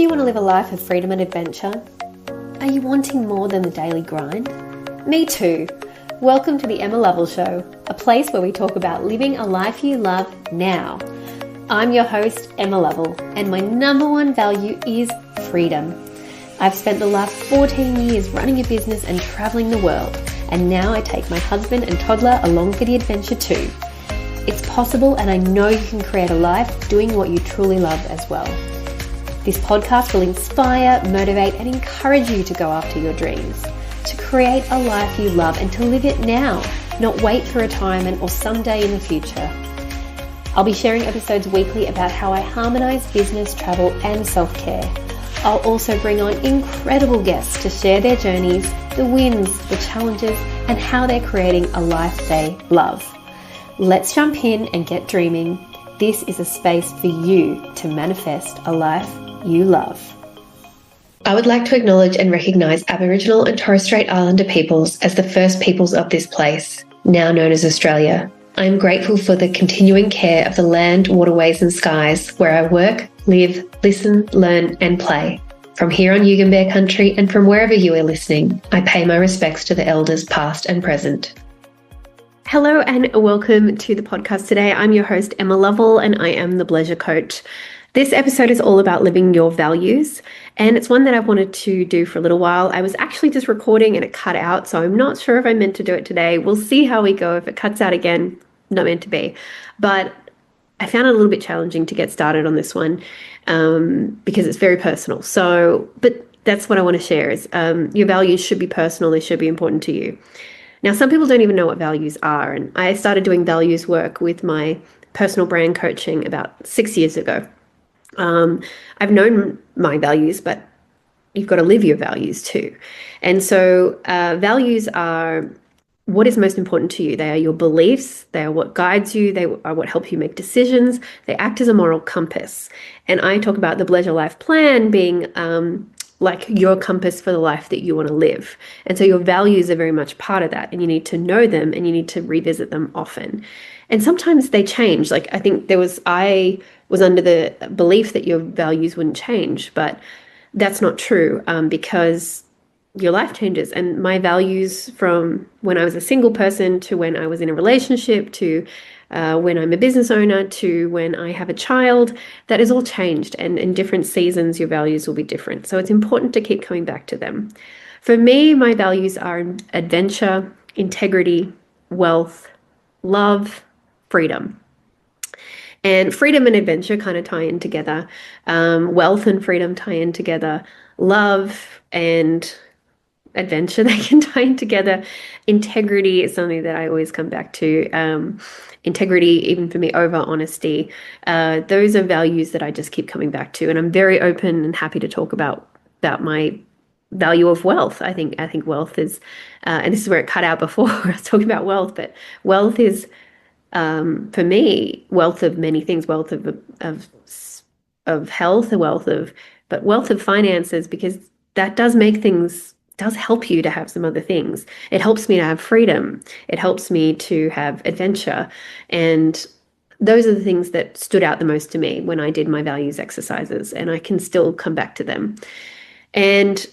Do you want to live a life of freedom and adventure? Are you wanting more than the daily grind? Me too. Welcome to the EMMA LOVELL Show, a place where we talk about living a life you love now. I'm your host, Emma Lovell, and my number one value is freedom. I've spent the last 14 years running a business and traveling the world, and now I take my husband and toddler along for the adventure too. It's possible, and I know you can create a life doing what you truly love as well. This podcast will inspire, motivate, and encourage you to go after your dreams, to create a life you love and to live it now, not wait for retirement or someday in the future. I'll be sharing episodes weekly about how I harmonize business, travel, and self-care. I'll also bring on incredible guests to share their journeys, the wins, the challenges, and how they're creating a life they love. Let's jump in and get dreaming. This is a space for you to manifest a life you love. I would like to acknowledge and recognise Aboriginal and Torres Strait Islander peoples as the first peoples of this place, now known as Australia. I am grateful for the continuing care of the land, waterways and skies where I work, live, listen, learn and play. From here on Yugambeh country and from wherever you are listening, I pay my respects to the elders past and present. Hello and welcome to the podcast today. I'm your host, Emma Lovell, and I am the Pleasure Coach. This episode is all about living your values, and it's one that I've wanted to do for a little while. I was actually just recording and it cut out, so I'm not sure if I meant to do it today. We'll see how we go. If it cuts out again, not meant to be. But I found it a little bit challenging to get started on this one because it's very personal. But that's what I want to share is your values should be personal. They should be important to you. Now, some people don't even know what values are, and I started doing values work with my personal brand coaching about 6 years ago. I've known my values, but you've got to live your values too. And so values are what is most important to you. They are your beliefs. They are what guides you. They are what help you make decisions. They act as a moral compass. And I talk about the Pleasure Life Plan being like your compass for the life that you want to live. And so your values are very much part of that. And you need to know them and you need to revisit them often. And sometimes they change. Like I think I was under the belief that your values wouldn't change, but that's not true because your life changes. And my values from when I was a single person to when I was in a relationship to when I'm a business owner to when I have a child, that has all changed. And in different seasons, your values will be different. So it's important to keep coming back to them. For me, my values are adventure, integrity, wealth, love, freedom. And freedom and adventure kind of tie in together. Wealth and freedom tie in together. Love and adventure, they can tie in together. Integrity is something that I always come back to. Integrity, even for me, over honesty. Those are values that I just keep coming back to. And I'm very open and happy to talk about my value of wealth. I think wealth is, and this is where it cut out before I was talking about wealth, but wealth is, for me, wealth of many things, wealth of health, wealth of finances, because that does help you to have some other things. It helps me to have freedom. It helps me to have adventure. And those are the things that stood out the most to me when I did my values exercises, and I can still come back to them. And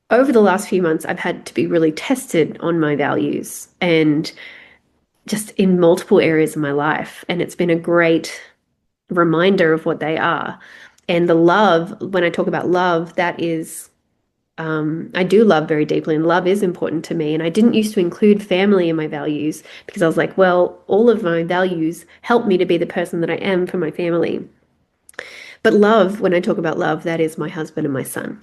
over the last few months, I've had to be really tested on my values and just in multiple areas of my life. And it's been a great reminder of what they are. And the love, when I talk about love, that is, I do love very deeply, and love is important to me. And I didn't used to include family in my values because I was like, well, all of my values help me to be the person that I am for my family. But love, when I talk about love, that is my husband and my son.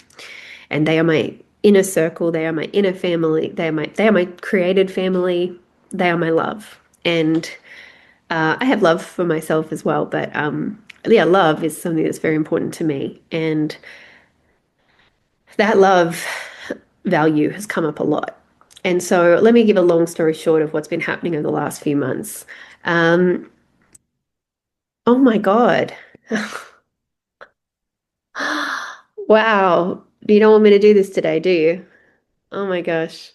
And they are my inner circle. They are my inner family. They are my created family. They are my love. And I have love for myself as well. But love is something that's very important to me. And that love value has come up a lot. And so let me give a long story short of what's been happening over the last few months. Oh my God. Wow. You don't want me to do this today, do you? Oh my gosh.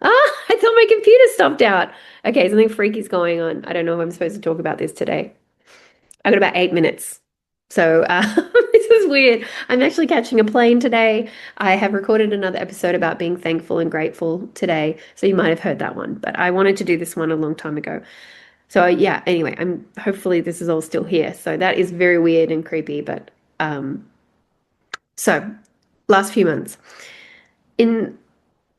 I thought my computer stopped out. Okay, something freaky's going on. I don't know if I'm supposed to talk about this today. I've got about 8 minutes. So This is weird. I'm actually catching a plane today. I have recorded another episode about being thankful and grateful today, so you might have heard that one, but I wanted to do this one a long time ago. So yeah, anyway, I'm hopefully this is all still here. So that is very weird and creepy, but so last few months in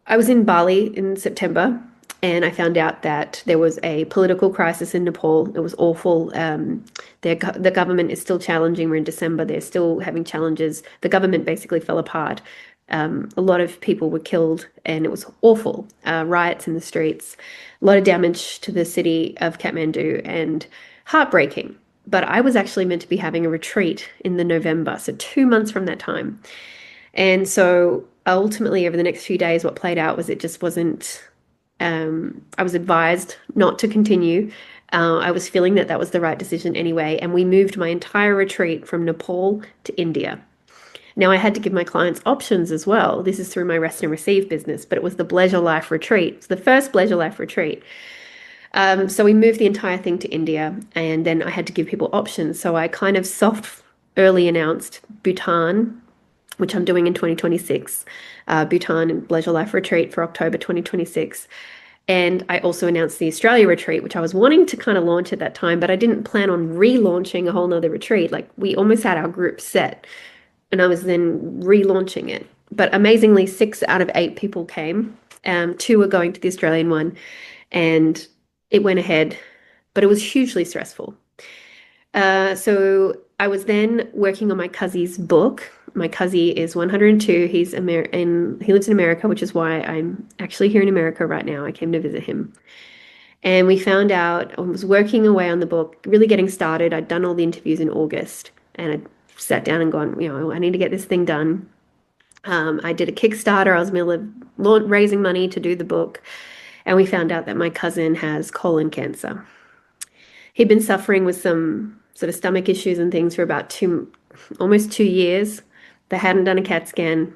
I was in Bali in September and I found out that there was a political crisis in Nepal. It was awful. The government is still challenging. We're in December. They're still having challenges. The government basically fell apart. A lot of people were killed and it was awful. Riots in the streets, a lot of damage to the city of Kathmandu and heartbreaking. But I was actually meant to be having a retreat in the November, so 2 months from that time. And so ultimately, over the next few days, what played out was it just wasn't, I was advised not to continue. I was feeling that that was the right decision anyway. And we moved my entire retreat from Nepal to India. Now, I had to give my clients options as well. This is through my Rest and Receive business, but it was the Pleasure Life retreat. It's the first Pleasure Life retreat. So we moved the entire thing to India, and then I had to give people options. So I kind of early announced Bhutan, which I'm doing in 2026, Bhutan and Pleasure Life Retreat for October 2026. And I also announced the Australia retreat, which I was wanting to kind of launch at that time, but I didn't plan on relaunching a whole nother retreat. Like we almost had our group set, and I was then relaunching it. But amazingly, 6 out of 8 people came. 2 were going to the Australian one, and it went ahead, but it was hugely stressful. So I was then working on my cousin's book. My cousin is 102. He lives in America, which is why I'm actually here in America right now. I came to visit him. And we found out I was working away on the book, really getting started. I'd done all the interviews in August and I sat down and gone, I need to get this thing done. I did a Kickstarter. I was in the middle of raising money to do the book. And we found out that my cousin has colon cancer. He'd been suffering with some sort of stomach issues and things for about almost 2 years. They hadn't done a CAT scan.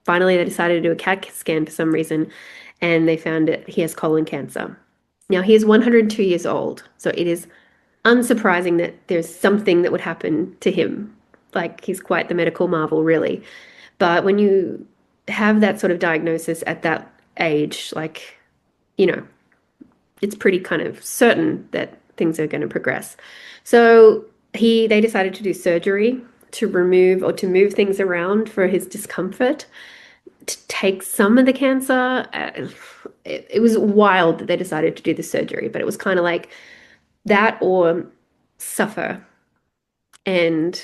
Finally, they decided to do a CAT scan for some reason, and they found that he has colon cancer. Now, he is 102 years old, so it is unsurprising that there's something that would happen to him. Like, he's quite the medical marvel, really. But when you have that sort of diagnosis at that age, it's pretty kind of certain that things are going to progress. So they decided to do surgery to remove or to move things around for his discomfort, to take some of the cancer. It was wild that they decided to do the surgery, but it was kind of like that or suffer. And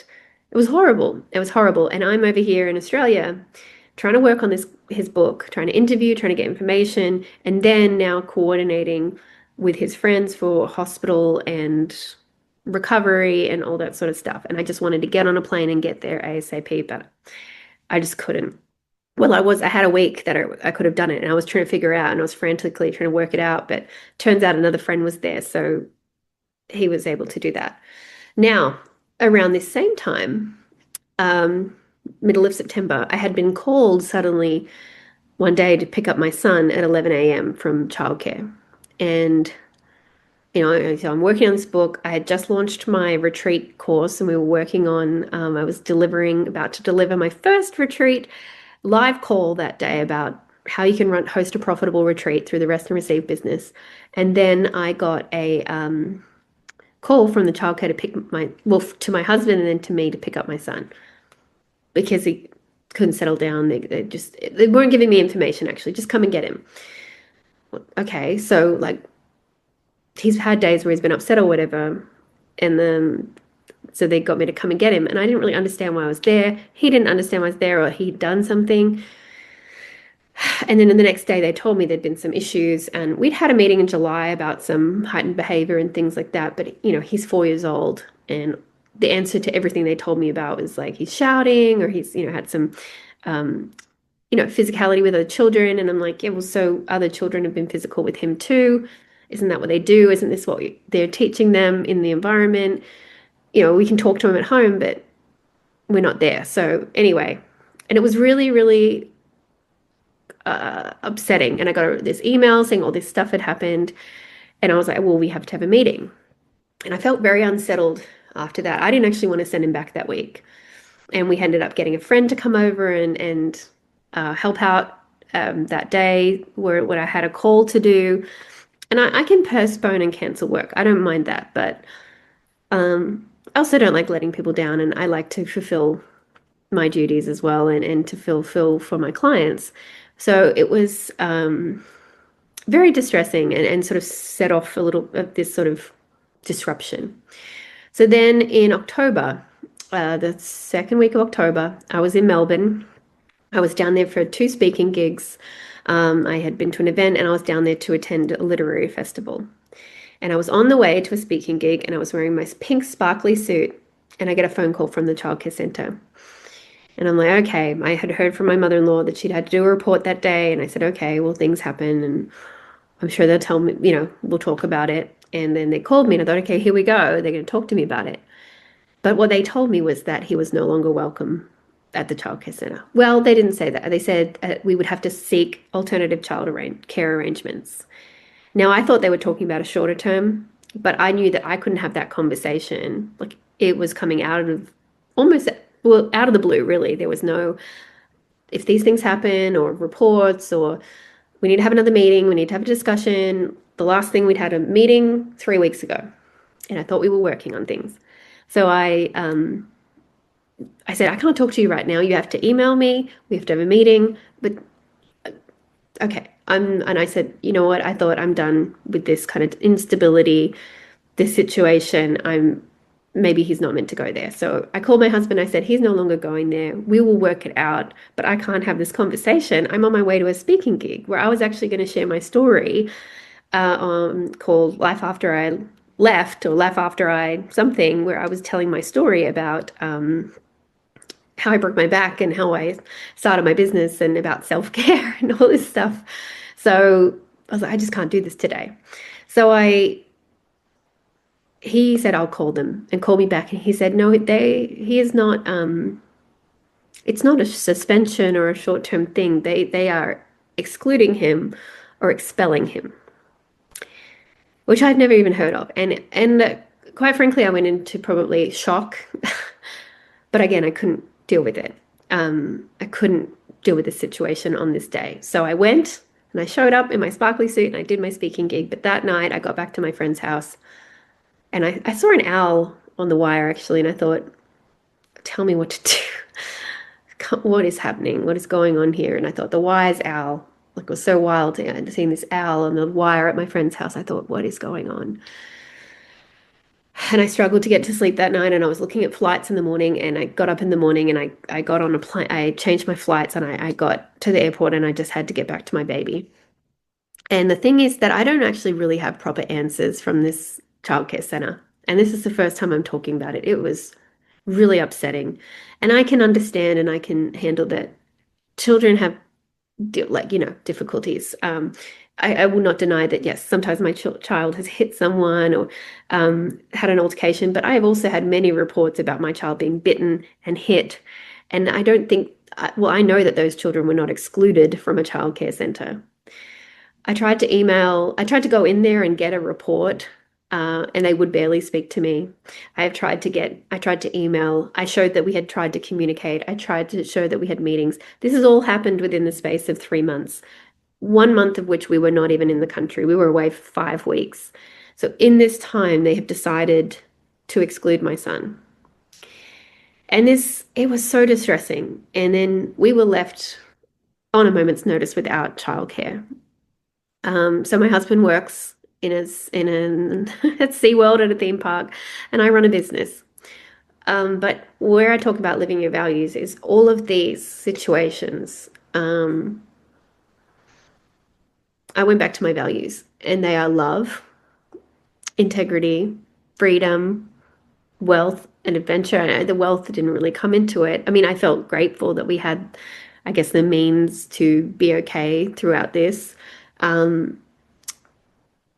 it was horrible. It was horrible. And I'm over here in Australia trying to work on his book, trying to interview, trying to get information, and then now coordinating with his friends for hospital and recovery and all that sort of stuff. And I just wanted to get on a plane and get there ASAP, but I just couldn't. Well, I had a week that I could have done it, and I was trying to figure out, and I was frantically trying to work it out, but turns out another friend was there, so he was able to do that. Now, around this same time, middle of September, I had been called suddenly one day to pick up my son at 11 a.m. from childcare. And, so I'm working on this book. I had just launched my retreat course and we were working on, I was about to deliver my first retreat live call that day about how you can host a profitable retreat through the Rest and Receive business. And then I got a call from the childcare to my husband and then to me to pick up my son because he couldn't settle down. They weren't giving me information, actually. Just come and get him. Okay, so he's had days where he's been upset or whatever, and then so they got me to come and get him, and I didn't really understand why I was there. He didn't understand why I was there, or he'd done something. And then the next day they told me there'd been some issues, and we'd had a meeting in July about some heightened behavior and things like that, but he's 4 years old, and the answer to everything they told me about was he's shouting or he's had some physicality with other children. And I'm like, yeah, well, so other children have been physical with him too. Isn't that what they do? Isn't this what they're teaching them in the environment? We can talk to him at home, but we're not there. So anyway, and it was really, really upsetting. And I got this email saying all this stuff had happened. And I was like, well, we have to have a meeting. And I felt very unsettled after that. I didn't actually want to send him back that week. And we ended up getting a friend to come over and help out that day where I had a call to do. And I can postpone and cancel work. I don't mind that, but I also don't like letting people down, and I like to fulfill my duties as well and to fulfill for my clients. So it was very distressing and sort of set off a little of this sort of disruption. So then in October, the second week of October, I was in Melbourne. I was down there for 2 speaking gigs. I had been to an event and I was down there to attend a literary festival. And I was on the way to a speaking gig and I was wearing my pink sparkly suit and I get a phone call from the childcare centre. And I'm like, okay, I had heard from my mother-in-law that she'd had to do a report that day. And I said, okay, well, things happen and I'm sure they'll tell me, we'll talk about it. And then they called me and I thought, okay, here we go. They're going to talk to me about it. But what they told me was that he was no longer welcome at the childcare centre. Well, they didn't say that. They said we would have to seek alternative care arrangements. Now, I thought they were talking about a shorter term, but I knew that I couldn't have that conversation. Like it was coming out of out of the blue, really. There was no, if these things happen or reports or we need to have another meeting, we need to have a discussion. The last thing, we'd had a meeting 3 weeks ago and I thought we were working on things. So I said, I can't talk to you right now. You have to email me. We have to have a meeting. But okay. And I said, you know what? I thought I'm done with this kind of instability, this situation. Maybe he's not meant to go there. So I called my husband. I said, he's no longer going there. We will work it out, but I can't have this conversation. I'm on my way to a speaking gig where I was actually going to share my story called Life After I Left or Life After I something, where I was telling my story about how I broke my back and how I started my business and about self-care and all this stuff. So I was like, I just can't do this today. So he said, I'll call them and call me back. And he said, no, he is not, it's not a suspension or a short-term thing. They are excluding him or expelling him, which I'd never even heard of. And quite frankly, I went into probably shock, but again, I couldn't deal with it. I couldn't deal with the situation on this day. So I went and I showed up in my sparkly suit and I did my speaking gig. But that night I got back to my friend's house and I saw an owl on the wire actually. And I thought, tell me what to do. What is happening? What is going on here? And I thought the wise owl, like it was so wild. I had seen this owl on the wire at my friend's house. I thought, what is going on? And I struggled to get to sleep that night and I was looking at flights in the morning and I got up in the morning and I got on a plane. I changed my flights and I got to the airport and I just had to get back to my baby. And the thing is that I don't actually really have proper answers from this childcare center. And this is the first time I'm talking about it. It was really upsetting. And I can understand and I can handle that children have difficulties. I will not deny that, yes, sometimes my child has hit someone or had an altercation, but I have also had many reports about my child being bitten and hit. And I don't think, I know that those children were not excluded from a childcare centre. I tried to go in there and get a report, and they would barely speak to me. I tried to email. I showed that we had tried to communicate. I tried to show that we had meetings. This has all happened within the space of 3 months. 1 month of which we were not even in the country. We were away for 5 weeks. So in this time, they have decided to exclude my son. And it was so distressing. And then we were left on a moment's notice without childcare. So my husband works at SeaWorld at a theme park, and I run a business. But where I talk about living your values is all of these situations. I went back to my values, and they are love, integrity, freedom, wealth, and adventure. And the wealth didn't really come into it. I mean, I felt grateful that we had, I guess, the means to be okay throughout this.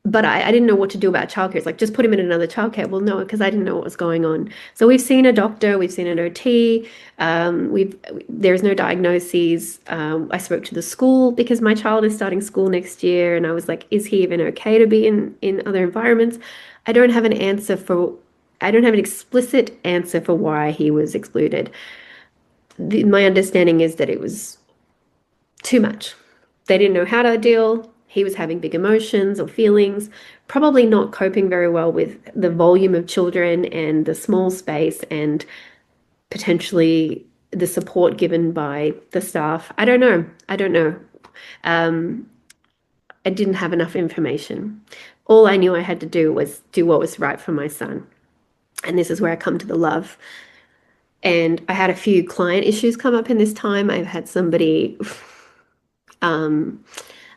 But I didn't know what to do about childcare. It's like, just put him in another childcare. Well, no, because I didn't know what was going on. So we've seen a doctor, we've seen an OT, there's no diagnoses. I spoke to the school because my child is starting school next year. And I was like, is he even okay to be in other environments? I don't have an explicit answer for why he was excluded. my understanding is that it was too much. They didn't know how to deal. He was having big emotions or feelings, probably not coping very well with the volume of children and the small space and potentially the support given by the staff. I don't know. I don't know. I didn't have enough information. All I knew I had to do was do what was right for my son. And this is where I come to the love. And I had a few client issues come up in this time. I've had somebody, I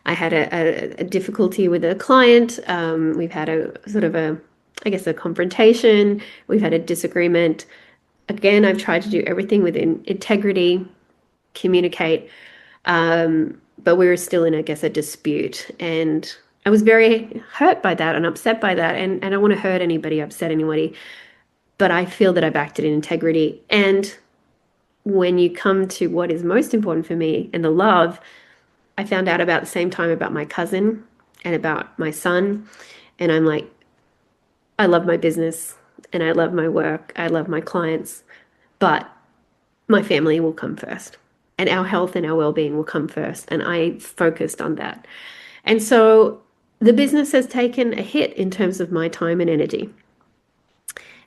had a difficulty with a client. We've had a sort of I guess, a confrontation. We've had a disagreement. Again, I've tried to do everything within integrity, communicate, but we were still in, I guess, a dispute. And I was very hurt by that and upset by that. And I don't want to hurt anybody, upset anybody, but I feel that I've acted in integrity. And when you come to what is most important for me and the love, I found out about the same time about my cousin and about my son. And I'm like, I love my business and I love my work. I love my clients, but my family will come first and our health and our well-being will come first. And I focused on that. And so the business has taken a hit in terms of my time and energy.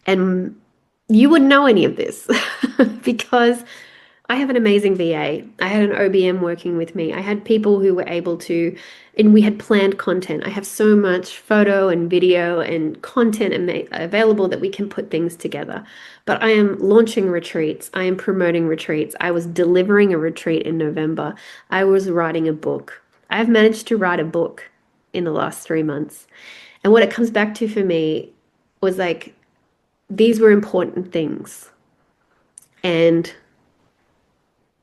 And you wouldn't know any of this because I have an amazing VA. I had an OBM working with me. I had people who were able to, and we had planned content. I have so much photo and video and content available that we can put things together. But I am launching retreats. I am promoting retreats. I was delivering a retreat in November. I was writing a book. I've managed to write a book in the last 3 months. And what it comes back to for me was like, these were important things. And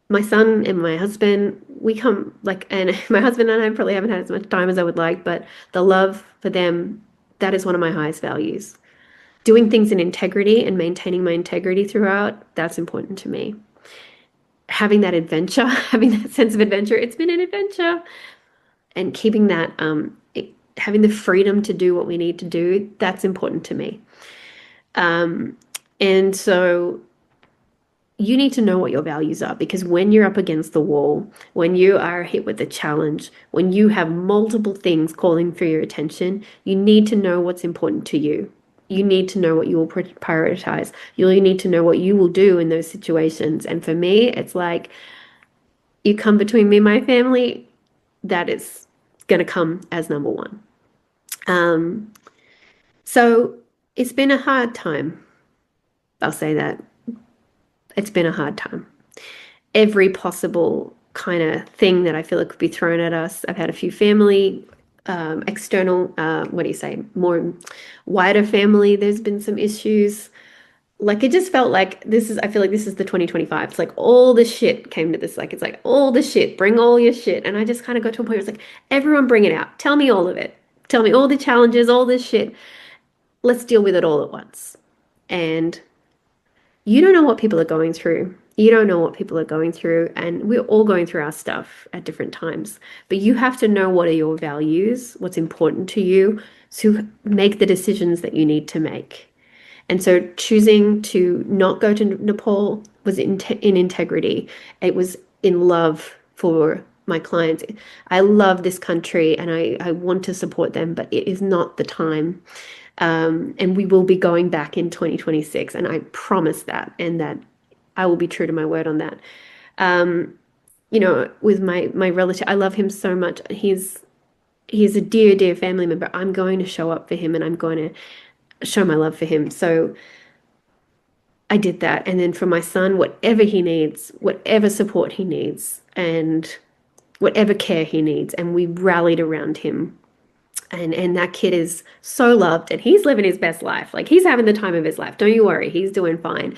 my son and my husband, we come like, and my husband and I probably haven't had as much time as I would like, but the love for them, that is one of my highest values. Doing things in integrity and maintaining my integrity throughout, that's important to me. Having that adventure, having that sense of adventure, it's been an adventure. And keeping that, having the freedom to do what we need to do, that's important to me. And so you need to know what your values are, because when you're up against the wall, when you are hit with a challenge, when you have multiple things calling for your attention, you need to know what's important to you. You need to know what you will prioritize. You need to know what you will do in those situations. And for me, it's like, you come between me and my family, that is going to come as number one. So it's been a hard time. I'll say that. It's been a hard time. Every possible kind of thing that I feel like could be thrown at us. I've had a few family, external, more wider family. There's been some issues. Like, it just felt like I feel like this is the 2025. It's like all the shit came to this. Like, it's like all the shit, bring all your shit. And I just kind of got to a point where it's like, everyone bring it out. Tell me all of it. Tell me all the challenges, all this shit. Let's deal with it all at once. And you don't know what people are going through. You don't know what people are going through. And we're all going through our stuff at different times. But you have to know what are your values, what's important to you, to make the decisions that you need to make. And so choosing to not go to Nepal was in integrity. It was in love for my clients. I love this country and I want to support them, but it is not the time. And we will be going back in 2026. And I promise that, and that I will be true to my word on that. With my relative, I love him so much. He's a dear, dear family member. I'm going to show up for him and I'm going to show my love for him. So I did that. And then for my son, whatever he needs, whatever support he needs, and whatever care he needs, and we rallied around him. And that kid is so loved, and he's living his best life. Like, he's having the time of his life. Don't you worry. He's doing fine.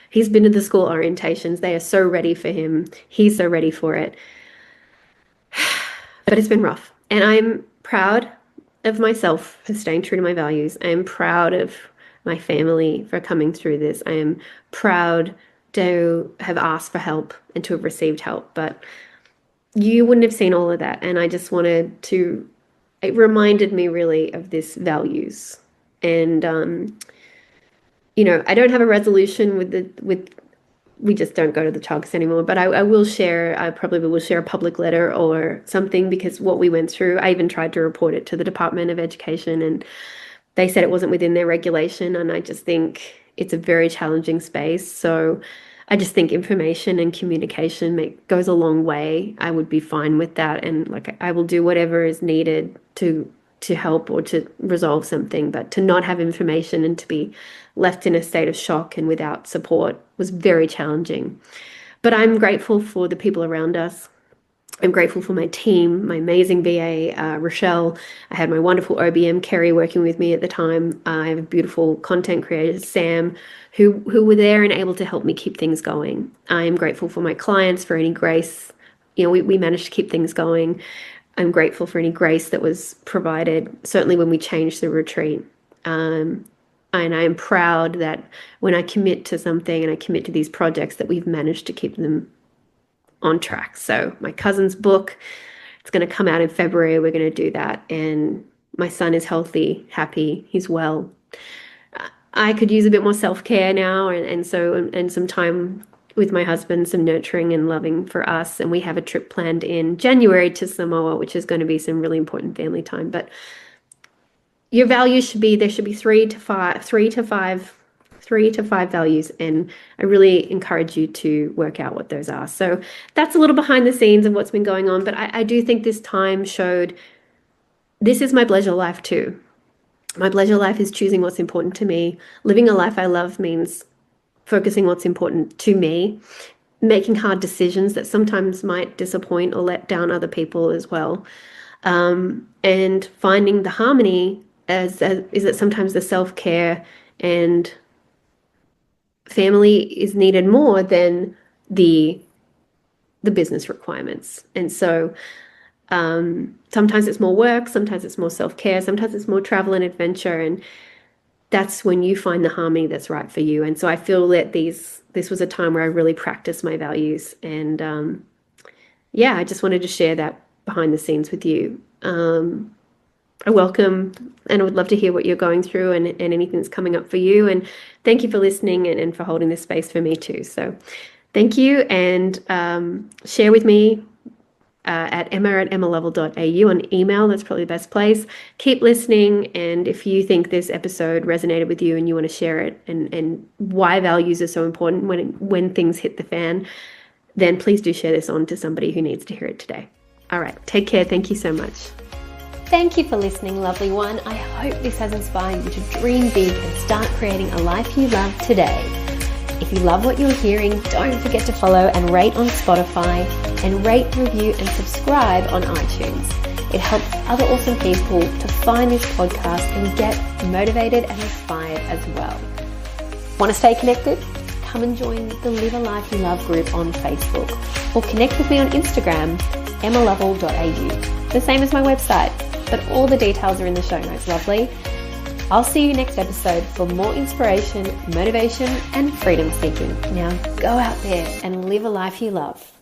He's been to the school orientations. They are so ready for him. He's so ready for it. But it's been rough. And I'm proud of myself for staying true to my values. I am proud of my family for coming through this. I am proud to have asked for help and to have received help. But you wouldn't have seen all of that. And I just wanted to, it reminded me really of this values. And, I don't have a resolution with we just don't go to the childcare anymore. But I will share, I probably will share a public letter or something, because what we went through, I even tried to report it to the Department of Education, and they said it wasn't within their regulation. And I just think it's a very challenging space. So I just think information and communication goes a long way. I would be fine with that. And like, I will do whatever is needed to help or to resolve something, but to not have information and to be left in a state of shock and without support was very challenging. But I'm grateful for the people around us. I'm grateful for my team, my amazing VA, Rochelle. I had my wonderful OBM, Kerry, working with me at the time. I have a beautiful content creator, Sam, who were there and able to help me keep things going. I am grateful for my clients, for any grace. We managed to keep things going. I'm grateful for any grace that was provided, certainly when we changed the retreat. And I am proud that when I commit to something and I commit to these projects, that we've managed to keep them on track. So my cousin's book, it's going to come out in February. We're going to do that. And my son is healthy, happy, he's well. I could use a bit more self-care now, and some time with my husband, some nurturing and loving for us. And we have a trip planned in January to Samoa, which is going to be some really important family time. But your values there should be three to five values. And I really encourage you to work out what those are. So that's a little behind the scenes of what's been going on. But I do think this time showed this is my pleasure life too. My pleasure life is choosing what's important to me. Living a life I love means focusing what's important to me, making hard decisions that sometimes might disappoint or let down other people as well. And finding the harmony is that sometimes the self-care and family is needed more than the business requirements. And so sometimes it's more work, sometimes it's more self-care, sometimes it's more travel and adventure, and that's when you find the harmony that's right for you. And so I feel that this was a time where I really practiced my values. And I just wanted to share that behind the scenes with you. I welcome and I would love to hear what you're going through and anything that's coming up for you. And thank you for listening and for holding this space for me too. So thank you, and share with me at emma@emmalovell.au on email. That's probably the best place. Keep listening, and if you think this episode resonated with you and you want to share it and why values are so important when things hit the fan, then please do share this on to somebody who needs to hear it today. All right, take care. Thank you so much. Thank you for listening, lovely one. I hope this has inspired you to dream big and start creating a life you love today. If you love what you're hearing, don't forget to follow and rate on Spotify, and rate, review, and subscribe on iTunes. It helps other awesome people to find this podcast and get motivated and inspired as well. Want to stay connected? Come and join the Live a Life You Love group on Facebook, or connect with me on Instagram, emmalovell.au. The same as my website, but all the details are in the show notes, lovely. I'll see you next episode for more inspiration, motivation, and freedom seeking. Now go out there and live a life you love.